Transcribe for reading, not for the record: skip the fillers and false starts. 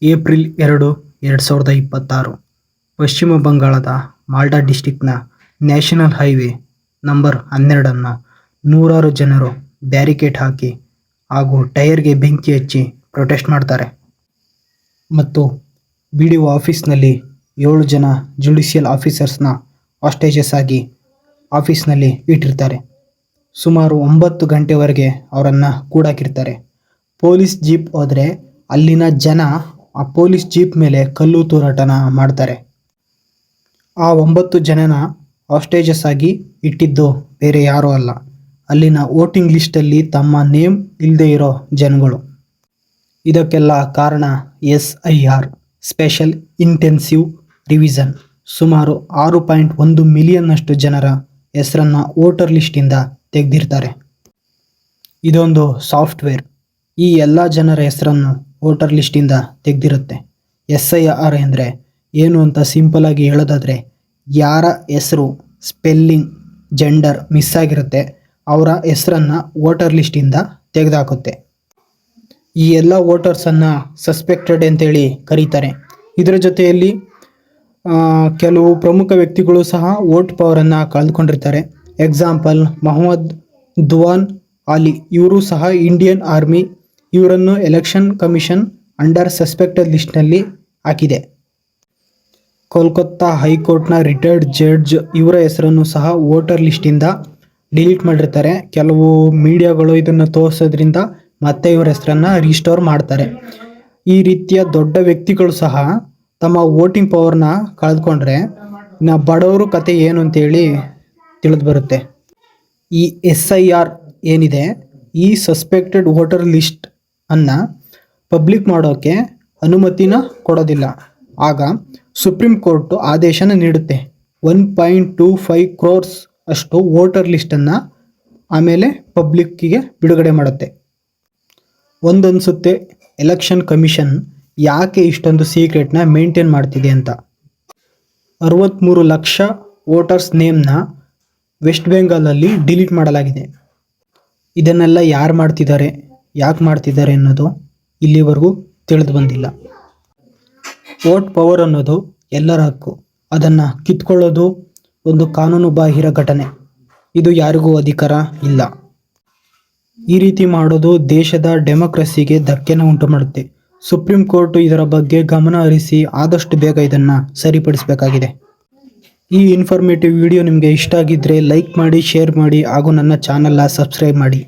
April 2, 2026 ಪಶ್ಚಿಮ ಬಂಗಾಳದ Malda ಡಿಸ್ಟ್ರಿಕ್ಟ್ನ national highway number 12 ನೂರಾರು ಜನರು ಬ್ಯಾರಿಕೇಡ್ ಹಾಕಿ ಹಾಗೂ ಟೈರ್ಗೆ ಬೆಂಕಿ ಹಚ್ಚಿ ಪ್ರೊಟೆಸ್ಟ್ ಮಾಡ್ತಾರೆ. ಮತ್ತು BDO ಆಫೀಸ್ನಲ್ಲಿ 7 ಜನ ಜುಡಿಷಿಯಲ್ ಆಫೀಸರ್ಸ್ನ ಹಾಸ್ಟೇಜಸ್ ಆಗಿ ಆಫೀಸ್ನಲ್ಲಿ ಇಟ್ಟಿರ್ತಾರೆ. ಸುಮಾರು 9 ಗಂಟೆವರೆಗೆ ಅವರನ್ನು ಕೂಡಾಕಿರ್ತಾರೆ. ಪೊಲೀಸ್ ಜೀಪ್ ಹೋದರೆ ಅಲ್ಲಿನ ಜನ ಆ ಪೊಲೀಸ್ ಜೀಪ್ ಮೇಲೆ ಕಲ್ಲು ತೂರಾಟನ ಮಾಡ್ತಾರೆ. ಆ 9 ಜನನ ಹಾಸ್ಟೇಜಸ್ ಆಗಿ ಇಟ್ಟಿದ್ದು ಬೇರೆ ಯಾರೂ ಅಲ್ಲ, ಅಲ್ಲಿನ ವೋಟಿಂಗ್ ಲಿಸ್ಟಲ್ಲಿ ತಮ್ಮ ನೇಮ್ ಇಲ್ಲದೆ ಇರೋ ಜನಗಳು. ಇದಕ್ಕೆಲ್ಲ ಕಾರಣ SIR ಸ್ಪೆಷಲ್ ಇಂಟೆನ್ಸಿವ್ ರಿವಿಷನ್. ಸುಮಾರು 6.1 ಮಿಲಿಯನ್ನಷ್ಟು ಜನರ ಹೆಸರನ್ನು ವೋಟರ್ ಲಿಸ್ಟಿಂದ ತೆಗೆದಿರ್ತಾರೆ. ಇದೊಂದು ಸಾಫ್ಟ್ವೇರ್ ಈ ಎಲ್ಲ ಜನರ ಹೆಸರನ್ನು ವೋಟರ್ ಲಿಸ್ಟಿಂದ ತೆಗೆದಿರುತ್ತೆ. SIR ಅಂದರೆ ಏನು ಅಂತ ಸಿಂಪಲ್ ಆಗಿ ಹೇಳೋದಾದರೆ, ಯಾರ ಹೆಸರು ಸ್ಪೆಲ್ಲಿಂಗ್ ಜೆಂಡರ್ ಮಿಸ್ ಆಗಿರುತ್ತೆ ಅವರ ಹೆಸರನ್ನು ವೋಟರ್ ಲಿಸ್ಟಿಂದ ತೆಗೆದುಹಾಕುತ್ತೆ. ಈ ಎಲ್ಲ ವೋಟರ್ಸನ್ನು ಸಸ್ಪೆಕ್ಟೆಡ್ ಅಂತೇಳಿ ಕರೀತಾರೆ. ಇದರ ಜೊತೆಯಲ್ಲಿ ಕೆಲವು ಪ್ರಮುಖ ವ್ಯಕ್ತಿಗಳು ಸಹ ವೋಟ್ ಪವರನ್ನು ಕಳೆದುಕೊಂಡಿರ್ತಾರೆ. ಎಕ್ಸಾಂಪಲ್ ಮೊಹಮ್ಮದ್ ದುವಾನ್ ಆಲಿ, ಇವರು ಸಹ ಇಂಡಿಯನ್ ಆರ್ಮಿ. ಇವರನ್ನು ಎಲೆಕ್ಷನ್ ಕಮಿಷನ್ ಅಂಡರ್ ಸಸ್ಪೆಕ್ಟೆಡ್ ಲಿಸ್ಟ್ನಲ್ಲಿ ಹಾಕಿದೆ. ಕೋಲ್ಕತ್ತಾ ಹೈಕೋರ್ಟ್ನ ರಿಟೈರ್ಡ್ ಜಡ್ಜ್ ಇವರ ಹೆಸರನ್ನು ಸಹ ವೋಟರ್ ಲಿಸ್ಟಿಂದ ಡಿಲೀಟ್ ಮಾಡಿರ್ತಾರೆ. ಕೆಲವು ಮೀಡಿಯಾಗಳು ಇದನ್ನು ತೋರಿಸೋದ್ರಿಂದ ಮತ್ತೆ ಇವರ ಹೆಸರನ್ನು ರೀಸ್ಟೋರ್ ಮಾಡ್ತಾರೆ. ಈ ರೀತಿಯ ದೊಡ್ಡ ವ್ಯಕ್ತಿಗಳು ಸಹ ತಮ್ಮ ವೋಟಿಂಗ್ ಪವರ್ನ ಕಳೆದುಕೊಂಡ್ರೆ ಬಡವರು ಕತೆ ಏನು ಅಂತೇಳಿ ತಿಳಿದು ಬರುತ್ತೆ. ಈ SIR ಏನಿದೆ, ಈ ಸಸ್ಪೆಕ್ಟೆಡ್ ವೋಟರ್ ಲಿಸ್ಟ್ ಅನ್ನು ಪಬ್ಲಿಕ್ ಮಾಡೋಕ್ಕೆ ಅನುಮತಿನ ಕೊಡೋದಿಲ್ಲ. ಆಗ ಸುಪ್ರೀಂ ಕೋರ್ಟ್ ಆದೇಶನ ನೀಡುತ್ತೆ. 1.25 crores ಅಷ್ಟು ವೋಟರ್ ಲಿಸ್ಟನ್ನು ಆಮೇಲೆ ಪಬ್ಲಿಕ್ಕಿಗೆ ಬಿಡುಗಡೆ ಮಾಡುತ್ತೆ. ಒಂದನ್ಸುತ್ತೆ, ಎಲೆಕ್ಷನ್ ಕಮಿಷನ್ ಯಾಕೆ ಇಷ್ಟೊಂದು ಸೀಕ್ರೆಟ್ನ ಮೇಂಟೈನ್ ಮಾಡ್ತಿದೆ ಅಂತ. 63 ಲಕ್ಷ ವೋಟರ್ಸ್ ನೇಮ್ನ ವೆಸ್ಟ್ ಬೆಂಗಾಲಲ್ಲಿ ಡಿಲೀಟ್ ಮಾಡಲಾಗಿದೆ. ಇದನ್ನೆಲ್ಲ ಯಾರು ಮಾಡ್ತಿದ್ದಾರೆ, ಯಾಕೆ ಮಾಡ್ತಿದ್ದಾರೆ ಅನ್ನೋದು ಇಲ್ಲಿವರೆಗೂ ತಿಳಿದು ಬಂದಿಲ್ಲ. ವೋಟ್ ಪವರ್ ಅನ್ನೋದು ಎಲ್ಲರ ಹಕ್ಕು. ಅದನ್ನು ಕಿತ್ಕೊಳ್ಳೋದು ಒಂದು ಕಾನೂನು ಬಾಹಿರ ಘಟನೆ. ಇದು ಯಾರಿಗೂ ಅಧಿಕಾರ ಇಲ್ಲ. ಈ ರೀತಿ ಮಾಡೋದು ದೇಶದ ಡೆಮೋಕ್ರಸಿಗೆ ಧಕ್ಕೆನ ಉಂಟು ಮಾಡುತ್ತೆ. ಸುಪ್ರೀಂ ಕೋರ್ಟ್ ಇದರ ಬಗ್ಗೆ ಗಮನ ಹರಿಸಿ ಆದಷ್ಟು ಬೇಗ ಇದನ್ನು ಸರಿಪಡಿಸಬೇಕಾಗಿದೆ. ಈ ಇನ್ಫಾರ್ಮೇಟಿವ್ ವಿಡಿಯೋ ನಿಮಗೆ ಇಷ್ಟ ಆಗಿದ್ದರೆ ಲೈಕ್ ಮಾಡಿ, ಶೇರ್ ಮಾಡಿ ಹಾಗೂ ನನ್ನ ಚಾನಲ್ನ ಸಬ್ಸ್ಕ್ರೈಬ್ ಮಾಡಿ.